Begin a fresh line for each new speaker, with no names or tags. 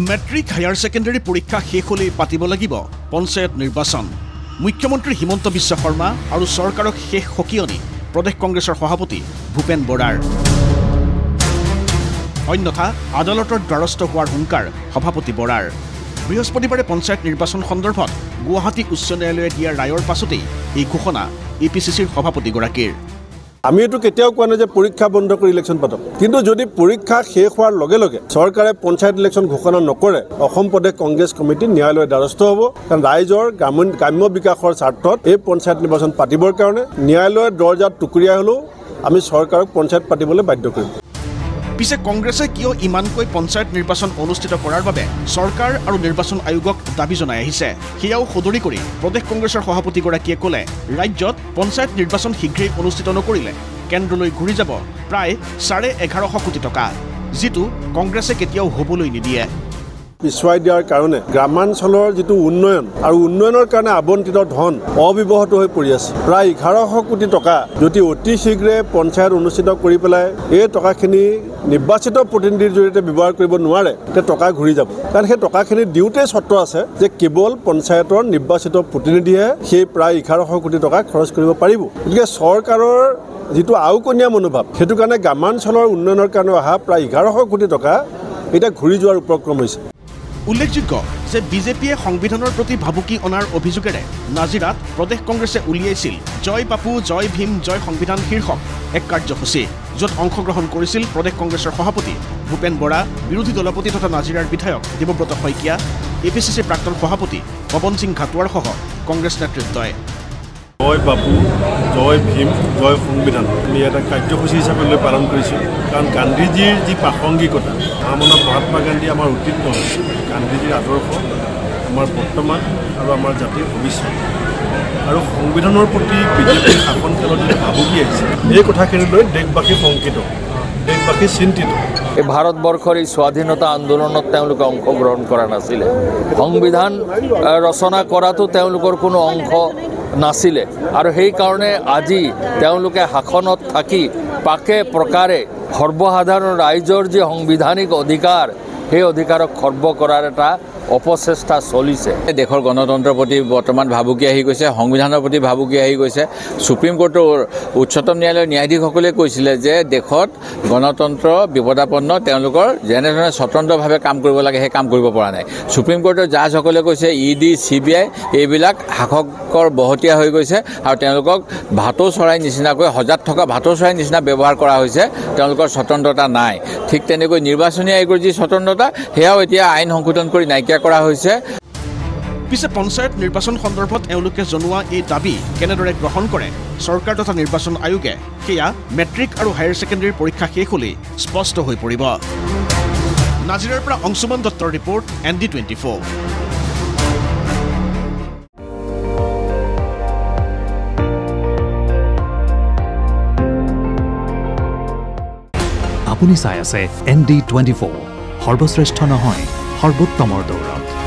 Matric higher secondary পৰীক্ষা শেষ হ'লেই পাতিব লাগিব পঞ্চায়ত নিৰ্বাচন। মুখ্যমন্ত্ৰী হিমন্ত বিশ্ব শৰ্মা আৰু চৰকাৰক শেষ সকিয়নি প্ৰদেশ কংগ্ৰেছৰ সভাপতি ভূপেন বৰাৰ। অন্যথা আদালতৰ দ্বাৰস্থ হোৱাৰ হুংকাৰ সভাপতি বৰাৰ। বৃহস্পতিবাৰে পঞ্চায়ত নিৰ্বাচন সন্দৰ্ভত গুৱাহাটী উচ্চ ন্যায়ালয়ে দিয়া ৰায়ৰ পাছতেই এই ঘোষণা এপিচিচিৰ সভাপতিগৰাকীৰ।
আমি এটো কেতিয়াও কোৱা নাই যে পৰীক্ষা বন্ধ কৰি ইলেকশ্যন পাতক, কিন্তু যদি পৰীক্ষা শেষ হোৱাৰ লগে লগে চৰকাৰে পঞ্চায়ত ইলেকশ্যন ঘোষণা নকৰে অসম প্ৰদেশ কংগ্ৰেছ কমিটি ন্যায়ালয়ৰ দ্বাৰস্থ হ'ব। কাৰণ ৰাইজৰ গ্ৰাম্য বিকাশৰ স্বাৰ্থত এই পঞ্চায়ত নিৰ্বাচন পাতিবৰ কাৰণে ন্যায়ালয়ৰ দৰ্জাত টুকুৰিয়াই হ'লেও আমি চৰকাৰক পঞ্চায়ত পাতিবলৈ বাধ্য কৰিম।
পিছে কংগ্ৰেছে কিয় ইমানকৈ পঞ্চায়ত নিৰ্বাচন অনুষ্ঠিত কৰাৰ বাবে চৰকাৰ আৰু নিৰ্বাচন আয়োগক দাবী জনাই আহিছে, সেয়াও সদৰি কৰি প্ৰদেশ কংগ্ৰেছৰ সভাপতিগৰাকীয়ে ক'লে, ৰাজ্যত পঞ্চায়ত নিৰ্বাচন শীঘ্ৰেই অনুষ্ঠিত নকৰিলে কেন্দ্ৰলৈ ঘূৰি যাব প্ৰায় 11.5 কোটি টকা, যিটো কংগ্ৰেছে কেতিয়াও হ'বলৈ নিদিয়ে।
পিছুৱাই দিয়াৰ কাৰণে গ্ৰামাঞ্চলৰ যিটো উন্নয়ন আৰু উন্নয়নৰ কাৰণে আবণ্টিত ধন অব্যৱহৃত হৈ পৰি আছে। প্ৰায় 1100 কোটি টকা যদি অতি শীঘ্ৰে পঞ্চায়ত অনুষ্ঠিত কৰি পেলাই এই টকাখিনি নিৰ্বাচিত প্ৰতিনিধিৰ জৰিয়তে ব্যৱহাৰ কৰিব নোৱাৰে, তে টকা ঘূৰি যাব। কাৰণ সেই টকাখিনি দিওঁতে চৰ্ত আছে যে কেৱল পঞ্চায়তৰ নিৰ্বাচিত প্ৰতিনিধিয়ে সেই প্ৰায় 1100 কোটি টকা খৰচ কৰিব পাৰিব। গতিকে চৰকাৰৰ যিটো আওকনীয়া মনোভাৱ, সেইটো কাৰণে গ্ৰামাঞ্চলৰ উন্নয়নৰ কাৰণে অহা প্ৰায় 1100 কোটি টকা এতিয়া ঘূৰি যোৱাৰ উপক্ৰম হৈছে।
উল্লেখযোগ্য যে বিজেপিয়ে সংবিধানৰ প্ৰতি ভাবুকি অনাৰ অভিযোগেৰে নাজিৰাত প্ৰদেশ কংগ্ৰেছে উলিয়াইছিল জয় বাপু জয় ভীম জয় সংবিধান শীৰ্ষক এক কাৰ্যসূচী, য'ত অংশগ্ৰহণ কৰিছিল প্ৰদেশ কংগ্ৰেছৰ সভাপতি ভূপেন বৰা, বিৰোধী দলপতি তথা নাজিৰাৰ বিধায়ক দেৱব্ৰত শইকীয়া, এপিচিচিৰ প্ৰাক্তন সভাপতি পৱন সিং ঘাটোৱাৰসহ কংগ্ৰেছ নেতৃত্বই।
জয় বাপু জয় ভীম জয় সংবিধান আমি এটা কাৰ্যসূচী হিচাপে লৈ পালন কৰিছোঁ। কাৰণ গান্ধীজীৰ যি প্ৰাসংগিকতা, মহামানৱ মহাত্মা গান্ধী আমাৰ অতীত নহয়, গান্ধীজীৰ আদৰ্শ আমাৰ বৰ্তমান আৰু আমাৰ জাতিৰ ভৱিষ্যত। আৰু সংবিধানৰ প্ৰতি বিজেপিৰ শাসন কালত যিটো ভাবুকি আহিছে, এই কথাখিনি লৈ দেশবাসী শংকিত, দেশবাসী চিন্তিত।
এই ভাৰতবৰ্ষৰ এই স্বাধীনতা আন্দোলনত তেওঁলোকে অংশগ্ৰহণ কৰা নাছিলে, সংবিধান ৰচনা কৰাটো তেওঁলোকৰ কোনো অংশ নাছিলে, আৰু সেইকাৰণে আজি তেওঁলোকে শাসনত থাকি পাকে প্ৰকাৰে সৰ্বসাধাৰণ ৰাইজৰ যি সাংবিধানিক অধিকাৰ, সেই অধিকাৰক খৰ্ব কৰাৰ এটা অপচেষ্টা চলিছে।
দেশৰ গণতন্ত্ৰৰ প্ৰতি বৰ্তমান ভাবুকি আহি গৈছে, সংবিধানৰ প্ৰতি ভাবুকি আহি গৈছে। সুপ্ৰিম কোৰ্টৰ উচ্চতম ন্যায়ালয়ৰ ন্যায়াধীশসকলে কৈছিলে যে দেশত গণতন্ত্ৰ বিপদাপন্ন, তেওঁলোকৰ যেনেধৰণে স্বতন্ত্ৰভাৱে কাম কৰিব লাগে সেই কাম কৰিব পৰা নাই। সুপ্ৰিম কোৰ্টৰ জাজসকলে কৈছে ইডি CBI এইবিলাক শাসকৰ বহতীয়া হৈ গৈছে আৰু তেওঁলোকক ভাটৌ চৰাই নিচিনাকৈ সজাত থকা ভাটৌ চৰাই নিচিনা ব্যৱহাৰ কৰা হৈছে, তেওঁলোকৰ স্বতন্ত্ৰতা নাই। ঠিক তেনেকৈ নিৰ্বাচনী আয়োগৰ যি স্বতন্ত্ৰতা, সেয়াও এতিয়া আইন সংশোধন কৰি নাইকিয়া কৰা হৈছে।
পিছে পঞ্চায়ত নিৰ্বাচন সন্দৰ্ভত এওঁলোকে জনোৱা এই দাবী কেনেদৰে গ্ৰহণ কৰে চৰকাৰ তথা নিৰ্বাচন আয়োগে, সেয়া মেট্ৰিক আৰু হায়াৰ ছেকেণ্ডাৰী পৰীক্ষা শেষ হ'লেই স্পষ্ট হৈ পৰিব। নাজিৰাৰ পৰা অংশুমান দত্তৰ ৰিপৰ্ট, ND24।
আপুনি চাই আছে ND24, সৰ্বশ্ৰেষ্ঠ নহয় সৰ্বোত্তমৰ দৌৰত।